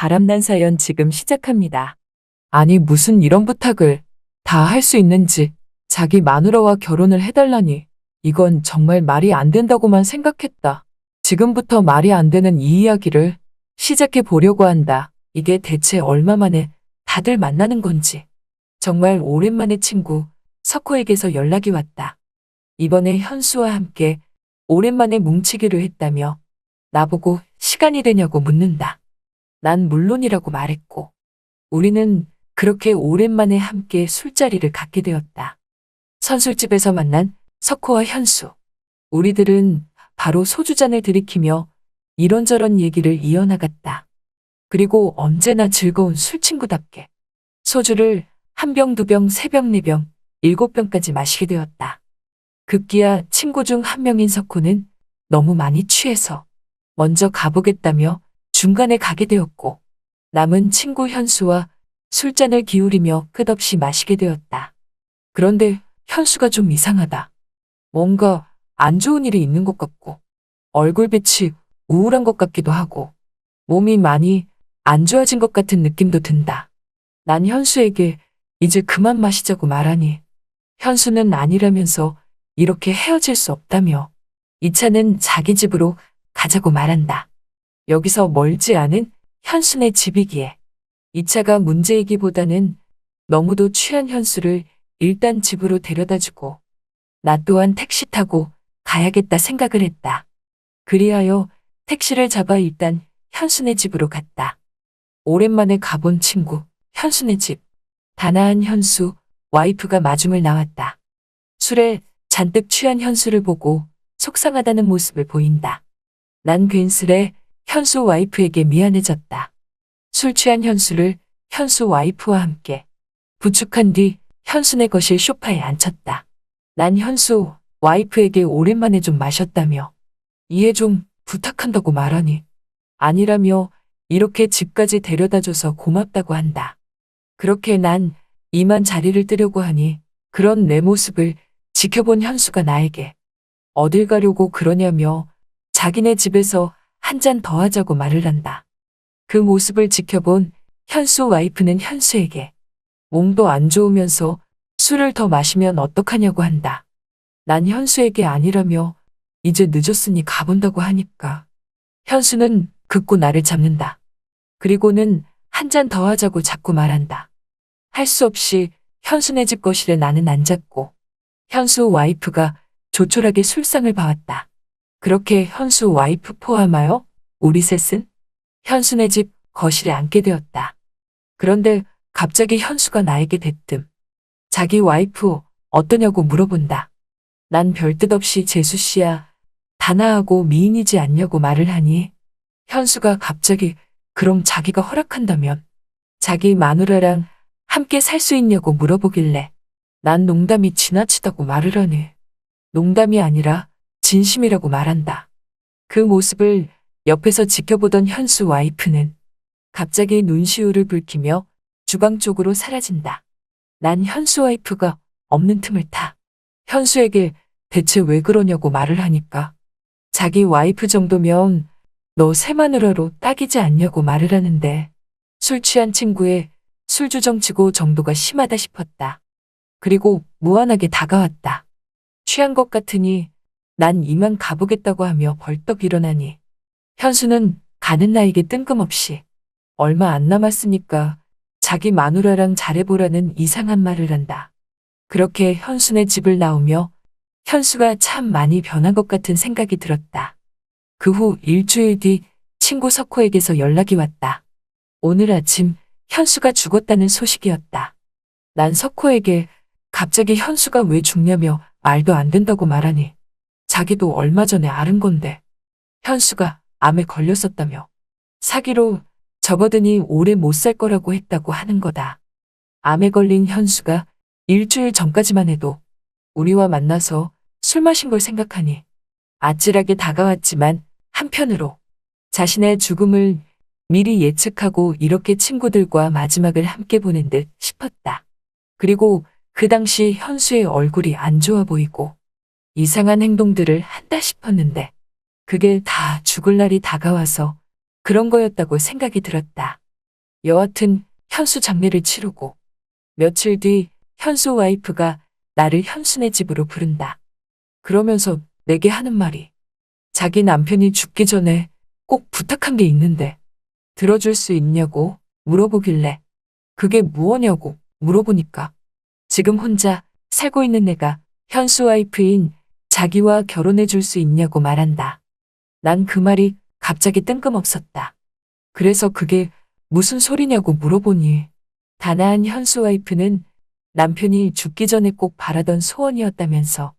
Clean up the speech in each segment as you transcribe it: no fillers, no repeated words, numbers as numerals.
바람난 사연 지금 시작합니다. 아니, 무슨 이런 부탁을 다 할 수 있는지, 자기 마누라와 결혼을 해달라니, 이건 정말 말이 안 된다고만 생각했다. 지금부터 말이 안 되는 이 이야기를 시작해 보려고 한다. 이게 대체 얼마 만에 다들 만나는 건지. 정말 오랜만에 친구 석호에게서 연락이 왔다. 이번에 현수와 함께 오랜만에 뭉치기로 했다며 나보고 시간이 되냐고 묻는다. 난 물론이라고 말했고, 우리는 그렇게 오랜만에 함께 술자리를 갖게 되었다. 선술집에서 만난 석호와 현수. 우리들은 바로 소주잔을 들이키며 이런저런 얘기를 이어나갔다. 그리고 언제나 즐거운 술친구답게 소주를 한 병, 두 병, 세 병, 네 병, 일곱 병까지 마시게 되었다. 급기야 친구 중 한 명인 석호는 너무 많이 취해서 먼저 가보겠다며 중간에 가게 되었고, 남은 친구 현수와 술잔을 기울이며 끝없이 마시게 되었다. 그런데 현수가 좀 이상하다. 뭔가 안 좋은 일이 있는 것 같고, 얼굴빛이 우울한 것 같기도 하고, 몸이 많이 안 좋아진 것 같은 느낌도 든다. 난 현수에게 이제 그만 마시자고 말하니, 현수는 아니라면서 이렇게 헤어질 수 없다며 이 차는 자기 집으로 가자고 말한다. 여기서 멀지 않은 현수네 집이기에 이 차가 문제이기보다는 너무도 취한 현수를 일단 집으로 데려다주고 나 또한 택시 타고 가야겠다 생각을 했다. 그리하여 택시를 잡아 일단 현수네 집으로 갔다. 오랜만에 가본 친구 현수네 집. 단아한 현수 와이프가 마중을 나왔다. 술에 잔뜩 취한 현수를 보고 속상하다는 모습을 보인다. 난 괜스레 현수 와이프에게 미안해졌다. 술 취한 현수를 현수 와이프와 함께 부축한 뒤 현수네 거실 소파에 앉혔다. 난 현수 와이프에게 오랜만에 좀 마셨다며 이해 좀 부탁한다고 말하니, 아니라며 이렇게 집까지 데려다줘서 고맙다고 한다. 그렇게 난 이만 자리를 뜨려고 하니 그런 내 모습을 지켜본 현수가 나에게 어딜 가려고 그러냐며 자기네 집에서 한 잔 더 하자고 말을 한다. 그 모습을 지켜본 현수 와이프는 현수에게 몸도 안 좋으면서 술을 더 마시면 어떡하냐고 한다. 난 현수에게 아니라며 이제 늦었으니 가본다고 하니까 현수는 급고 나를 잡는다. 그리고는 한 잔 더 하자고 자꾸 말한다. 할 수 없이 현수네 집 거실에 나는 앉았고 현수 와이프가 조촐하게 술상을 봐왔다. 그렇게 현수 와이프 포함하여 우리 셋은 현수네 집 거실에 앉게 되었다. 그런데 갑자기 현수가 나에게 대뜸 자기 와이프 어떠냐고 물어본다. 난 별뜻 없이 재수 씨야 단아하고 미인이지 않냐고 말을 하니 현수가 갑자기 그럼 자기가 허락한다면 자기 마누라랑 함께 살 수 있냐고 물어보길래 난 농담이 지나치다고 말을 하네. 농담이 아니라 진심이라고 말한다. 그 모습을 옆에서 지켜보던 현수 와이프는 갑자기 눈시울을 붉히며 주방 쪽으로 사라진다. 난 현수 와이프가 없는 틈을 타 현수에게 대체 왜 그러냐고 말을 하니까 자기 와이프 정도면 너 새 마누라로 딱이지 않냐고 말을 하는데, 술 취한 친구의 술주정치고 정도가 심하다 싶었다. 그리고 무한하게 다가왔다. 취한 것 같으니 난 이만 가보겠다고 하며 벌떡 일어나니 현수는 가는 나에게 뜬금없이 얼마 안 남았으니까 자기 마누라랑 잘해보라는 이상한 말을 한다. 그렇게 현수네 집을 나오며 현수가 참 많이 변한 것 같은 생각이 들었다. 그 후 일주일 뒤 친구 석호에게서 연락이 왔다. 오늘 아침 현수가 죽었다는 소식이었다. 난 석호에게 갑자기 현수가 왜 죽냐며 말도 안 된다고 말하니 자기도 얼마 전에 앓은 건데 현수가 암에 걸렸었다며 사기로 접어드니 오래 못 살 거라고 했다고 하는 거다. 암에 걸린 현수가 일주일 전까지만 해도 우리와 만나서 술 마신 걸 생각하니 아찔하게 다가왔지만 한편으로 자신의 죽음을 미리 예측하고 이렇게 친구들과 마지막을 함께 보낸 듯 싶었다. 그리고 그 당시 현수의 얼굴이 안 좋아 보이고 이상한 행동들을 한다 싶었는데 그게 다 죽을 날이 다가와서 그런 거였다고 생각이 들었다. 여하튼 현수 장례를 치르고 며칠 뒤 현수 와이프가 나를 현수네 집으로 부른다. 그러면서 내게 하는 말이 자기 남편이 죽기 전에 꼭 부탁한 게 있는데 들어줄 수 있냐고 물어보길래 그게 무엇냐고 물어보니까 지금 혼자 살고 있는 내가 현수 와이프인 자기와 결혼해 줄 수 있냐고 말한다. 난 그 말이 갑자기 뜬금없었다. 그래서 그게 무슨 소리냐고 물어보니 다나한 현수 와이프는 남편이 죽기 전에 꼭 바라던 소원이었다면서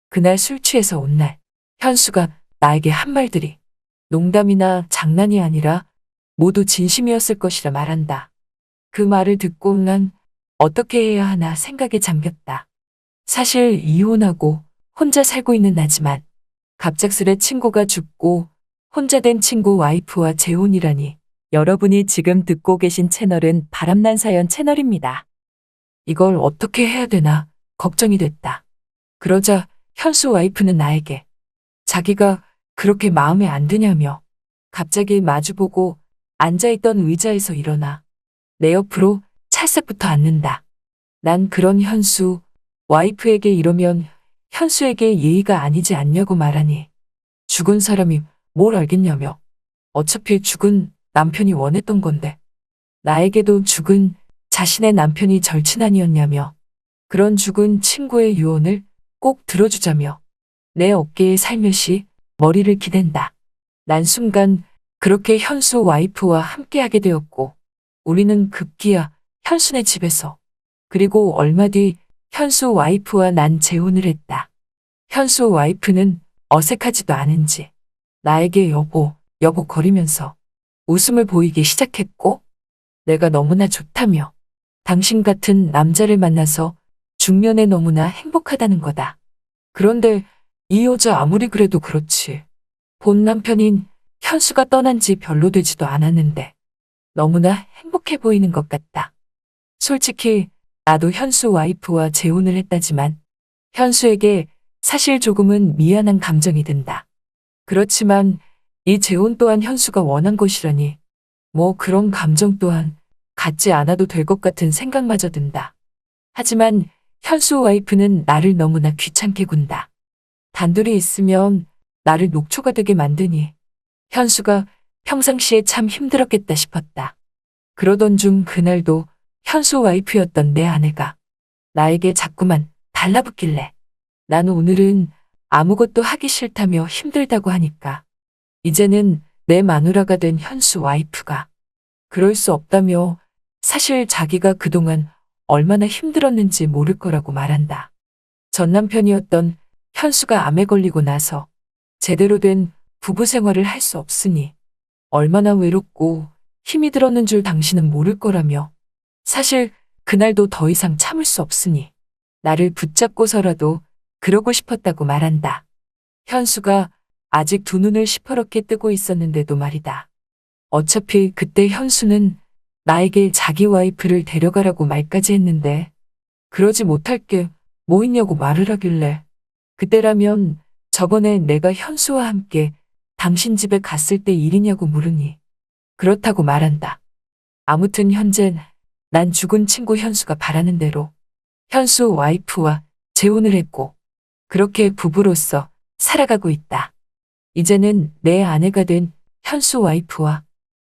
그날 술 취해서 온 날 현수가 나에게 한 말들이 농담이나 장난이 아니라 모두 진심이었을 것이라 말한다. 그 말을 듣고 난 어떻게 해야 하나 생각에 잠겼다. 사실 이혼하고 혼자 살고 있는 나지만 갑작스레 친구가 죽고 혼자 된 친구 와이프와 재혼이라니. 여러분이 지금 듣고 계신 채널은 바람난 사연 채널입니다. 이걸 어떻게 해야 되나 걱정이 됐다. 그러자 현수 와이프는 나에게 자기가 그렇게 마음에 안 드냐며 갑자기 마주보고 앉아있던 의자에서 일어나 내 옆으로 찰싹부터 앉는다. 난 그런 현수 와이프에게 이러면 현수에게 예의가 아니지 않냐고 말하니 죽은 사람이 뭘 알겠냐며 어차피 죽은 남편이 원했던 건데 나에게도 죽은 자신의 남편이 절친 아니었냐며 그런 죽은 친구의 유언을 꼭 들어주자며 내 어깨에 살며시 머리를 기댄다. 난 순간 그렇게 현수 와이프와 함께하게 되었고 우리는 급기야 현수네 집에서 그리고 얼마 뒤 현수 와이프와 난 재혼을 했다. 현수 와이프는 어색하지도 않은지 나에게 여보, 여보 거리면서 웃음을 보이기 시작했고 내가 너무나 좋다며 당신 같은 남자를 만나서 중년에 너무나 행복하다는 거다. 그런데 이 여자 아무리 그래도 그렇지. 본 남편인 현수가 떠난 지 별로 되지도 않았는데 너무나 행복해 보이는 것 같다. 솔직히 나도 현수 와이프와 재혼을 했다지만 현수에게 사실 조금은 미안한 감정이 든다. 그렇지만 이 재혼 또한 현수가 원한 것이라니 뭐 그런 감정 또한 갖지 않아도 될 것 같은 생각마저 든다. 하지만 현수 와이프는 나를 너무나 귀찮게 군다. 단둘이 있으면 나를 녹초가 되게 만드니 현수가 평상시에 참 힘들었겠다 싶었다. 그러던 중 그날도 현수 와이프였던 내 아내가 나에게 자꾸만 달라붙길래 나는 오늘은 아무것도 하기 싫다며 힘들다고 하니까 이제는 내 마누라가 된 현수 와이프가 그럴 수 없다며 사실 자기가 그동안 얼마나 힘들었는지 모를 거라고 말한다. 전 남편이었던 현수가 암에 걸리고 나서 제대로 된 부부 생활을 할 수 없으니 얼마나 외롭고 힘이 들었는 줄 당신은 모를 거라며 사실 그날도 더 이상 참을 수 없으니 나를 붙잡고서라도 그러고 싶었다고 말한다. 현수가 아직 두 눈을 시퍼렇게 뜨고 있었는데도 말이다. 어차피 그때 현수는 나에게 자기 와이프를 데려가라고 말까지 했는데 그러지 못할 게 뭐 있냐고 말을 하길래 그때라면 저번에 내가 현수와 함께 당신 집에 갔을 때 일이냐고 물으니 그렇다고 말한다. 아무튼 현재 난 죽은 친구 현수가 바라는 대로 현수 와이프와 재혼을 했고 그렇게 부부로서 살아가고 있다. 이제는 내 아내가 된 현수 와이프와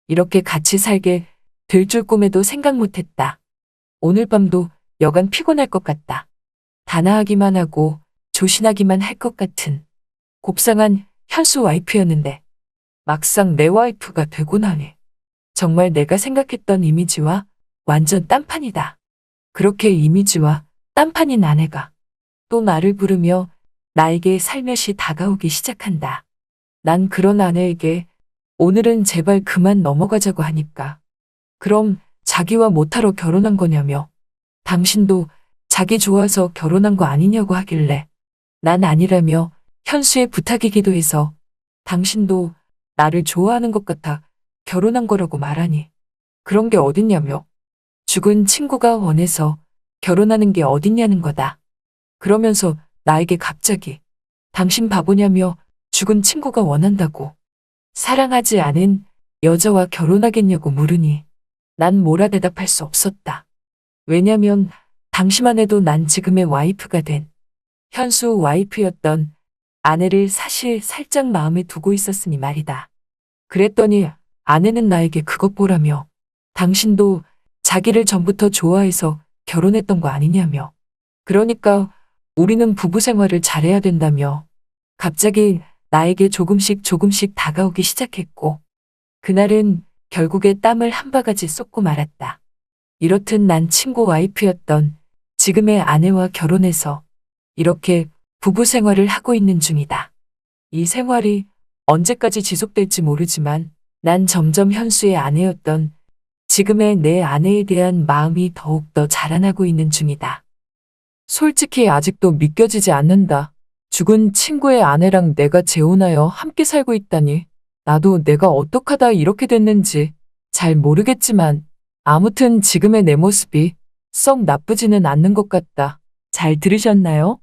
이렇게 같이 살게 될 줄 꿈에도 생각 못했다. 오늘 밤도 여간 피곤할 것 같다. 단아하기만 하고 조신하기만 할 것 같은 곱상한 현수 와이프였는데 막상 내 와이프가 되고 나니 정말 내가 생각했던 이미지와 완전 딴판이다. 그렇게 이미지와 딴판인 아내가 또 나를 부르며 나에게 살며시 다가오기 시작한다. 난 그런 아내에게 오늘은 제발 그만 넘어가자고 하니까 그럼 자기와 못하러 결혼한 거냐며 당신도 자기 좋아서 결혼한 거 아니냐고 하길래 난 아니라며 현수의 부탁이기도 해서 당신도 나를 좋아하는 것 같아 결혼한 거라고 말하니 그런 게 어딨냐며 죽은 친구가 원해서 결혼하는 게 어딨냐는 거다. 그러면서 나에게 갑자기 당신 바보냐며 죽은 친구가 원한다고 사랑하지 않은 여자와 결혼하겠냐고 물으니 난 뭐라 대답할 수 없었다. 왜냐면 당시만 해도 난 지금의 와이프가 된 현수 와이프였던 아내를 사실 살짝 마음에 두고 있었으니 말이다. 그랬더니 아내는 나에게 그것 보라며 당신도 자기를 전부터 좋아해서 결혼했던 거 아니냐며. 그러니까 우리는 부부 생활을 잘해야 된다며 갑자기 나에게 조금씩 다가오기 시작했고 그날은 결국에 땀을 한 바가지 쏟고 말았다. 이렇듯 난 친구 와이프였던 지금의 아내와 결혼해서 이렇게 부부 생활을 하고 있는 중이다. 이 생활이 언제까지 지속될지 모르지만 난 점점 현수의 아내였던 지금의 내 아내에 대한 마음이 더욱더 자라나고 있는 중이다. 솔직히 아직도 믿겨지지 않는다. 죽은 친구의 아내랑 내가 재혼하여 함께 살고 있다니. 나도 내가 어떡하다 이렇게 됐는지 잘 모르겠지만 아무튼 지금의 내 모습이 썩 나쁘지는 않는 것 같다. 잘 들으셨나요?